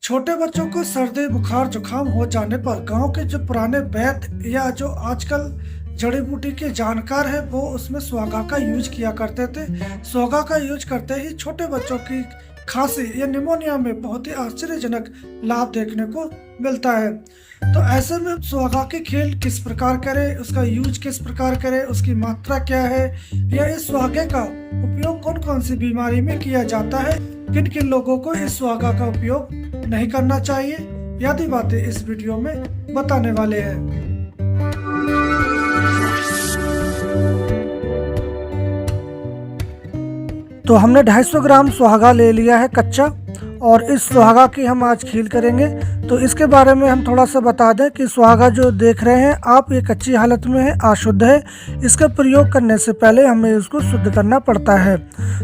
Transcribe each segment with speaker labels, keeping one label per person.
Speaker 1: छोटे बच्चों को सर्दी बुखार जुकाम हो जाने पर गांव के जो पुराने वैद्य या जो आजकल जड़ी बूटी के जानकार हैं वो उसमें सुहागा का यूज किया करते थे। सुहागा का यूज करते ही छोटे बच्चों की खांसी या निमोनिया में बहुत ही आश्चर्यजनक लाभ देखने को मिलता है। तो ऐसे में सुहागा की खेल किस प्रकार करें, उसका यूज किस प्रकार करें, उसकी मात्रा क्या है, या इस सुहागे का उपयोग कौन कौन सी बीमारी में किया जाता है, किन किन लोगों को इस सुहागा का उपयोग नहीं करना चाहिए, आदि बातें इस वीडियो में बताने वाले हैं। तो हमने 250 ग्राम सुहागा ले लिया है कच्चा, और इस सुहागा की हम आज खील करेंगे। तो इसके बारे में हम थोड़ा सा बता दें कि सुहागा जो देख रहे हैं आप, ये कच्ची हालत में है, अशुद्ध है। इसका प्रयोग करने से पहले हमें इसको शुद्ध करना पड़ता है।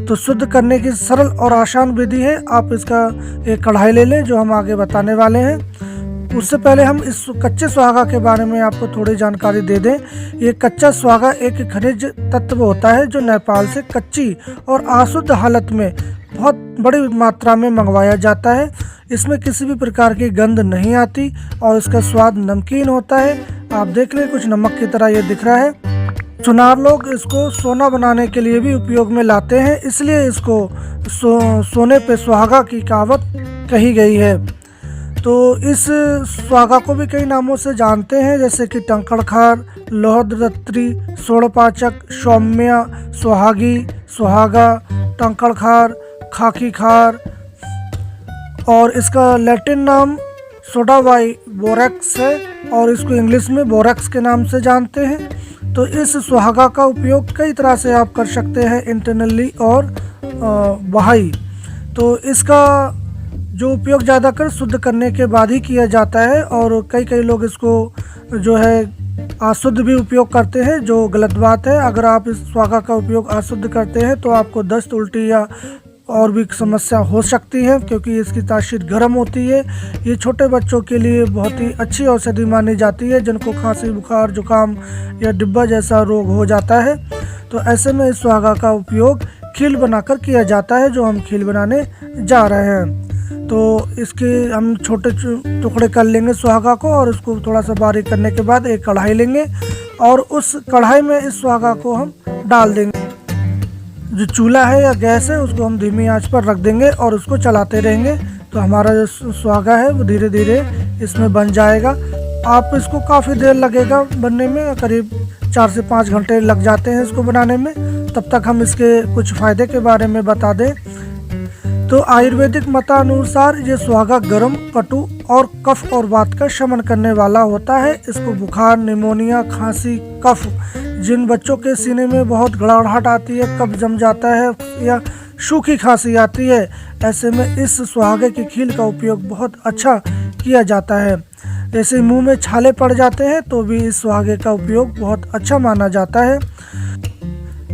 Speaker 1: तो शुद्ध करने की सरल और आसान विधि है। आप इसका एक कढ़ाई ले लें जो हम आगे बताने वाले हैं। उससे पहले हम इस कच्चे सुहागा के बारे में आपको थोड़ी जानकारी दे दें। ये कच्चा सुहागा एक खनिज तत्व होता है जो नेपाल से कच्ची और अशुद्ध हालत में बहुत बड़ी मात्रा में मंगवाया जाता है। इसमें किसी भी प्रकार की गंध नहीं आती और इसका स्वाद नमकीन होता है। आप देख लें, कुछ नमक की तरह ये दिख रहा है। चुनार लोग इसको सोना बनाने के लिए भी उपयोग में लाते हैं, इसलिए इसको सोने पे सुहागा की कहावत कही गई है। तो इस सुहागा को भी कई नामों से जानते हैं, जैसे कि टंकड़खार, लोहदत्तरी, सोड़पाचक, सौम्या, सुहागी, सुहागा, टंकड़खार, खाकी खार, और इसका लैटिन नाम सोडावाई बोरेक्स है और इसको इंग्लिश में बोरेक्स के नाम से जानते हैं। तो इस सुहागा का उपयोग कई तरह से आप कर सकते हैं, इंटरनली और बाहरी। तो इसका जो उपयोग ज़्यादातर शुद्ध करने के बाद ही किया जाता है, और कई लोग इसको जो है अशुद्ध भी उपयोग करते हैं, जो गलत बात है। अगर आप इस सुहागा का उपयोग अशुद्ध करते हैं तो आपको दस्त, उल्टी या और भी समस्या हो सकती है, क्योंकि इसकी तासीर गर्म होती है। ये छोटे बच्चों के लिए बहुत ही अच्छी औषधि मानी जाती है, जिनको खांसी, बुखार, जुकाम या डिब्बा जैसा रोग हो जाता है। तो ऐसे में इस सुहागा का उपयोग खील बनाकर किया जाता है, जो हम खील बनाने जा रहे हैं। तो इसके हम छोटे टुकड़े कर लेंगे सुहागा को, और उसको थोड़ा सा बारीक करने के बाद एक कढ़ाई लेंगे और उस कढ़ाई में इस सुहागा को हम डाल देंगे। जो चूल्हा है या गैस है उसको हम धीमी आंच पर रख देंगे और उसको चलाते रहेंगे। तो हमारा जो सुहागा है वो धीरे धीरे इसमें बन जाएगा। आप इसको काफ़ी देर लगेगा बनने में, करीब 4 से 5 घंटे लग जाते हैं इसको बनाने में। तब तक हम इसके कुछ फ़ायदे के बारे में बता दें। तो आयुर्वेदिक मतानुसार ये सुहागा गर्म, कटु और कफ और वात का शमन करने वाला होता है। इसको बुखार, निमोनिया, खांसी, कफ, जिन बच्चों के सीने में बहुत गड़ाहट आती है, कफ जम जाता है या सूखी खांसी आती है, ऐसे में इस सुहागे की खील का उपयोग बहुत अच्छा किया जाता है। जैसे मुंह में छाले पड़ जाते हैं तो भी इस सुहागे का उपयोग बहुत अच्छा माना जाता है।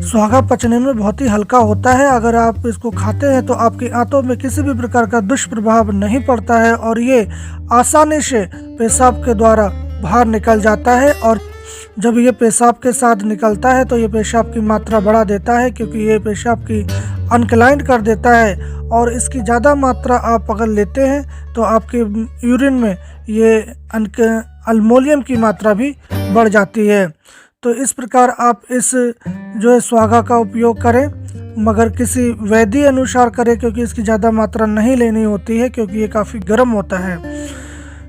Speaker 1: सुहागा पचने में बहुत ही हल्का होता है। अगर आप इसको खाते हैं तो आपकी आंतों में किसी भी प्रकार का दुष्प्रभाव नहीं पड़ता है, और ये आसानी से पेशाब के द्वारा बाहर निकल जाता है। और जब ये पेशाब के साथ निकलता है तो ये पेशाब की मात्रा बढ़ा देता है, क्योंकि ये पेशाब की अनक्लाइंड कर देता है। और इसकी ज़्यादा मात्रा आप अगर लेते हैं तो आपके यूरिन में ये अल्मोनियम की मात्रा भी बढ़ जाती है। तो इस प्रकार आप इस जो है सुहागा का उपयोग करें, मगर किसी वैद्य अनुसार करें, क्योंकि इसकी ज़्यादा मात्रा नहीं लेनी होती है, क्योंकि ये काफ़ी गर्म होता है।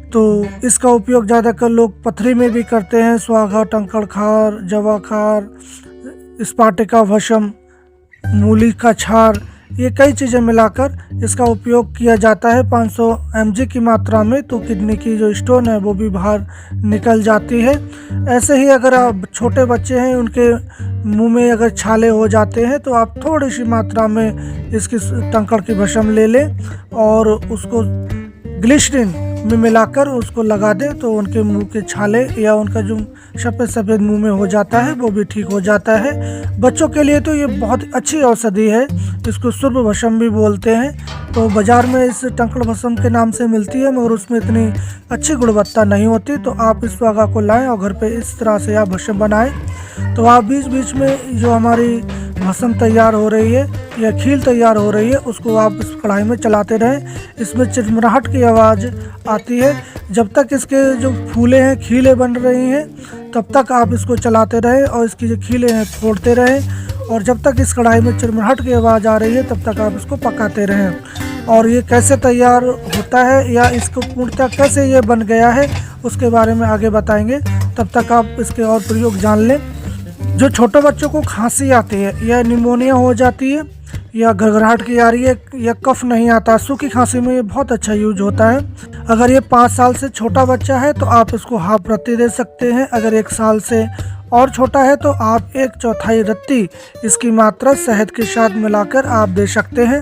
Speaker 1: तो इसका उपयोग ज़्यादातर लोग पथरी में भी करते हैं। सुहागा, टंकड़खार, जवाखार, स्पाटिका भस्म, मूली का क्षार, ये कई चीज़ें मिलाकर इसका उपयोग किया जाता है 500 mg की मात्रा में। तो किडनी की जो स्टोन है वो भी बाहर निकल जाती है। ऐसे ही अगर आप छोटे बच्चे हैं, उनके मुंह में अगर छाले हो जाते हैं तो आप थोड़ी सी मात्रा में इसकी टंकड़ की भस्म ले लें और उसको ग्लिसरीन में मिलाकर उसको लगा दें, तो उनके मुंह के छाले या उनका जो सफ़ेद मुंह में हो जाता है वो भी ठीक हो जाता है। बच्चों के लिए तो ये बहुत अच्छी औषधि है, इसको सुर्भ भस्म भी बोलते हैं। तो बाज़ार में इस टंकड़ भस्म के नाम से मिलती है, मगर उसमें इतनी अच्छी गुणवत्ता नहीं होती। तो आप इस सुहागा को लाएं और घर पे इस तरह से आप भस्म बनाएं। तो आप बीच बीच में जो हमारी भस्म तैयार हो रही है या खील तैयार हो रही है, उसको आप इस कढ़ाई में चलाते रहें। इसमें चिरमिराहट की आवाज़ आती है। जब तक इसके जो फूले हैं, खीले बन रही हैं, तब तक आप इसको चलाते रहें और इसकी जो खीले हैं फोड़ते रहें। और जब तक इस कढ़ाई में चिरमिराहट की आवाज़ आ रही है, तब तक आप इसको पकाते रहें। और ये कैसे तैयार होता है या इसको पूर्णतः कैसे ये बन गया है, उसके बारे में आगे बताएंगे। तब तक आप इसके और प्रयोग जान लें। जो छोटे बच्चों को खांसी आती है या निमोनिया हो जाती है या घरघराहट की आ रही है या कफ नहीं आता, सूखी खांसी में ये बहुत अच्छा यूज होता है। अगर ये 5 साल से छोटा बच्चा है तो आप इसको हाफ रत्ती दे सकते हैं। अगर 1 साल से और छोटा है तो आप 1/4 रत्ती इसकी मात्रा शहद के साथ मिलाकर आप दे सकते हैं।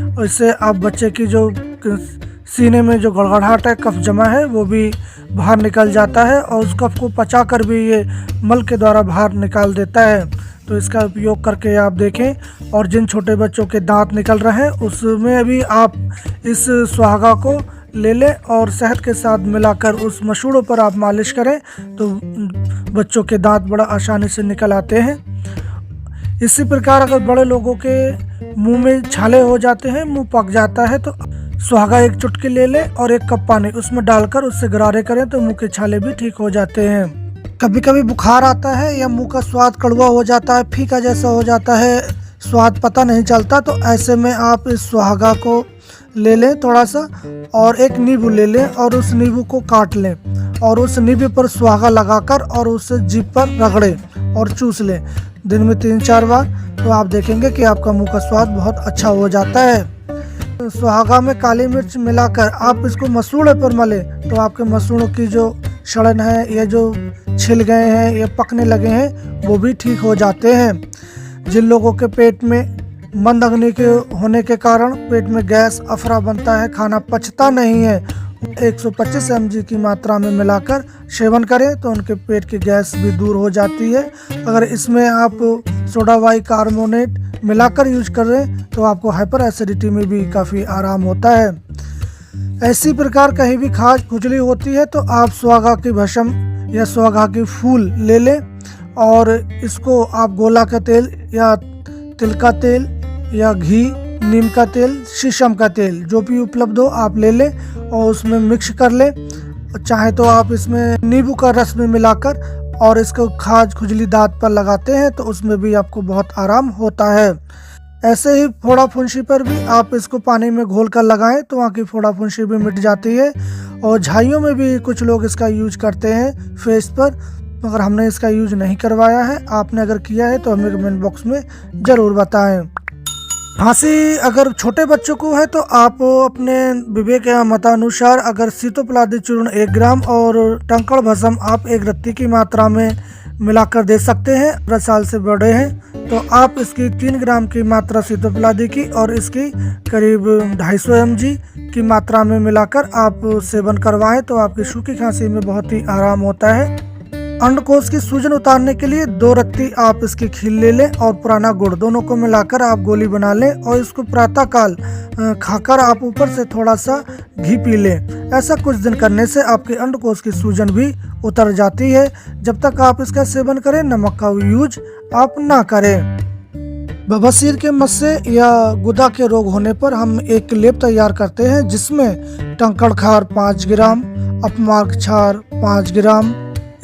Speaker 1: और इससे आप बच्चे की जो सीने में जो गड़गड़ाहट है, कफ जमा है, वो भी बाहर निकल जाता है और उस कफ को पचाकर भी ये मल के द्वारा बाहर निकाल देता है। तो इसका उपयोग करके आप देखें। और जिन छोटे बच्चों के दांत निकल रहे हैं, उसमें भी आप इस सुहागा को ले लें और शहद के साथ मिलाकर उस मसूड़ों पर आप मालिश करें तो बच्चों के दांत बड़ा आसानी से निकल आते हैं। इसी प्रकार अगर बड़े लोगों के मुंह में छाले हो जाते हैं, मुंह पक जाता है, तो सुहागा 1 चुटकी ले लें और 1 कप पानी उसमें डालकर उससे गरारे करें तो मुंह के छाले भी ठीक हो जाते हैं। कभी कभी बुखार आता है या मुंह का स्वाद कड़वा हो जाता है, फीका जैसा हो जाता है, स्वाद पता नहीं चलता, तो ऐसे में आप इस सुहागा को ले लें थोड़ा सा और 1 नींबू ले लें और उस नींबू को काट लें और उस नींबू पर सुहागा लगाकर और उसे जीभ पर रगड़ें और चूस लें दिन में 3-4 बार। तो आप देखेंगे कि आपका मुंह का स्वाद बहुत अच्छा हो जाता है। सुहागा में काली मिर्च मिलाकर आप इसको मसूड़े पर मलें तो आपके मसूड़ों की जो सड़न है या जो छिल गए हैं या पकने लगे हैं, वो भी ठीक हो जाते हैं। जिन लोगों के पेट में मंद अग्नि के होने के कारण पेट में गैस अफरा बनता है, खाना पचता नहीं है, 125 mg की मात्रा में मिलाकर सेवन करें तो उनके पेट की गैस भी दूर हो जाती है। अगर इसमें आप सोडा बाइकार्बोनेट मिलाकर यूज कर रहे हैं तो आपको हाइपर एसिडिटी में भी काफ़ी आराम होता है। ऐसी प्रकार कहीं भी खाज खुजली होती है तो आप सुहागा की भस्म या सुहागा की फूल ले लें और इसको आप गोला का तेल या तिल का तेल या घी, नीम का तेल, शीशम का तेल, जो भी उपलब्ध हो आप ले लें और उसमें मिक्स कर लें। चाहे तो आप इसमें नींबू का रस में मिलाकर और इसको खाज खुजली दांत पर लगाते हैं तो उसमें भी आपको बहुत आराम होता है। ऐसे ही फोड़ा फुंसी पर भी आप इसको पानी में घोल कर लगाएं तो वहाँ की फोड़ा फुंसी भी मिट जाती है। और झाइयों में भी कुछ लोग इसका यूज करते हैं फेस पर, मगर हमने इसका यूज नहीं करवाया है। आपने अगर किया है तो हमें कमेंट बॉक्स में ज़रूर बताएं। खांसी अगर छोटे बच्चों को है तो आप अपने विवेक या मतानुसार अगर सीतोपलादी चूर्ण 1 ग्राम और टंकड़ भस्म आप 1 रत्ती की मात्रा में मिलाकर दे सकते हैं। 10 साल से बड़े हैं तो आप इसकी 3 ग्राम की मात्रा सीतोपलादी की और इसकी करीब 250 mg की मात्रा में मिलाकर आप सेवन करवाएं तो आपकी सूखी खांसी में बहुत ही आराम होता है। अंडकोश की सूजन उतारने के लिए 2 रत्ती आप इसकी खील ले लें और पुराना गुड़, दोनों को मिलाकर आप गोली बना लें और इसको प्रातःकाल खाकर आप ऊपर से थोड़ा सा घी पी लें। ऐसा कुछ दिन करने से आपके अंडकोश की सूजन भी उतर जाती है। जब तक आप इसका सेवन करें, नमक का यूज आप ना करें। बवासीर के मस्से या गुदा के रोग होने पर हम एक लेप तैयार करते हैं जिसमें टंकड़ खार 5 ग्राम, अपमार्ग क्षार 5 ग्राम,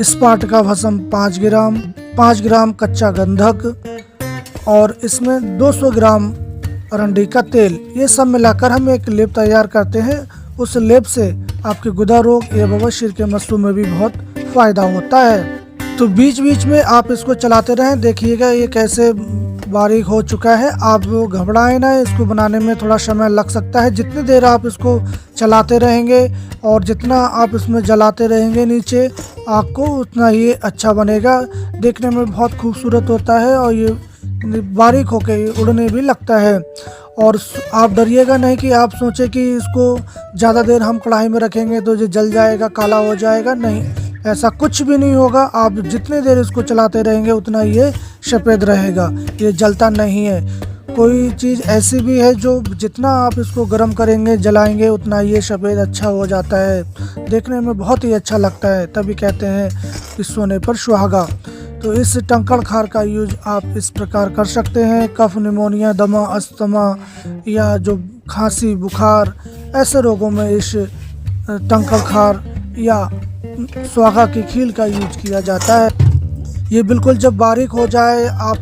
Speaker 1: स्पार्टका भस्म 5 ग्राम, 5 ग्राम कच्चा गंधक और इसमें 200 ग्राम अरंडी का तेल, ये सब मिलाकर हम एक लेप तैयार करते हैं। उस लेप से आपके गुदा रोग या बवासीर के मस्सों में भी बहुत फायदा होता है। तो बीच बीच में आप इसको चलाते रहें। देखिएगा ये कैसे बारीक हो चुका है। आप घबराएं ना, इसको बनाने में थोड़ा समय लग सकता है। जितनी देर आप इसको चलाते रहेंगे और जितना आप इसमें जलाते रहेंगे नीचे आग को, उतना ये अच्छा बनेगा। देखने में बहुत खूबसूरत होता है और ये बारीक होकर उड़ने भी लगता है। और आप डरिएगा नहीं कि आप सोचें कि इसको ज़्यादा देर हम कढ़ाई में रखेंगे तो ये जल जाएगा, काला हो जाएगा। नहीं, ऐसा कुछ भी नहीं होगा। आप जितने देर इसको चलाते रहेंगे उतना ये सफ़ेद रहेगा, ये जलता नहीं है। कोई चीज़ ऐसी भी है जो जितना आप इसको गर्म करेंगे, जलाएंगे, उतना ये सफ़ेद अच्छा हो जाता है। देखने में बहुत ही अच्छा लगता है, तभी कहते हैं कि सोने पर सुहागा। तो इस टंकड़ खार का यूज आप इस प्रकार कर सकते हैं। कफ, निमोनिया, दमा, अस्थमा या जो खांसी, बुखार, ऐसे रोगों में इस टंकड़ खार या सुहागा की खील का यूज किया जाता है। ये बिल्कुल जब बारीक हो जाए, आप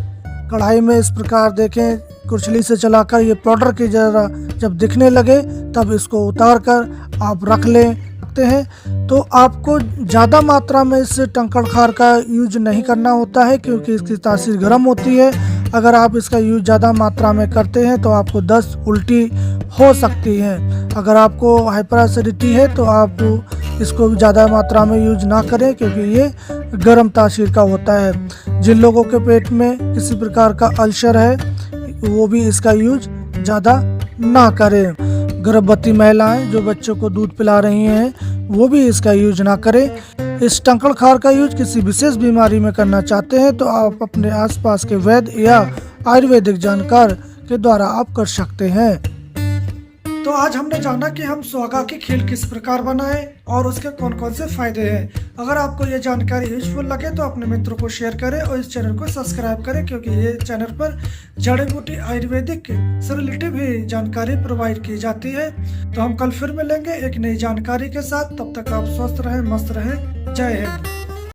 Speaker 1: कढ़ाई में इस प्रकार देखें, कुचली से चलाकर ये पाउडर की जरा जब दिखने लगे, तब इसको उतार कर आप रख लेते हैं। तो आपको ज़्यादा मात्रा में इस टंकड़ खार का यूज नहीं करना होता है, क्योंकि इसकी तासीर गर्म होती है। अगर आप इसका यूज ज़्यादा मात्रा में करते हैं तो आपको दस्त, उल्टी हो सकती है। अगर आपको हाइपर एसिडिटी है तो आप इसको ज़्यादा मात्रा में यूज ना करें, क्योंकि ये गर्म तासीर का होता है। जिन लोगों के पेट में किसी प्रकार का अल्सर है, वो भी इसका यूज ज़्यादा ना करें। गर्भवती महिलाएं जो बच्चों को दूध पिला रही हैं, वो भी इसका यूज ना करें। इस टंकड़ खार का यूज किसी विशेष बीमारी में करना चाहते हैं तो आप अपने आसपास के वैद्य या आयुर्वेदिक जानकार के द्वारा आप कर सकते हैं। तो आज हमने जाना कि हम सुहागा की खील किस प्रकार बनाएं और उसके कौन कौन से फायदे हैं। अगर आपको ये जानकारी यूजफुल लगे तो अपने मित्रों को शेयर करें और इस चैनल को सब्सक्राइब करें, क्योंकि ये चैनल पर जड़ी बूटी आयुर्वेदिक से रिलेटिव ही जानकारी प्रोवाइड की जाती है। तो हम कल फिर मिलेंगे एक नई जानकारी के साथ। तब तक आप स्वस्थ रहें, मस्त रहें। जय हिंद।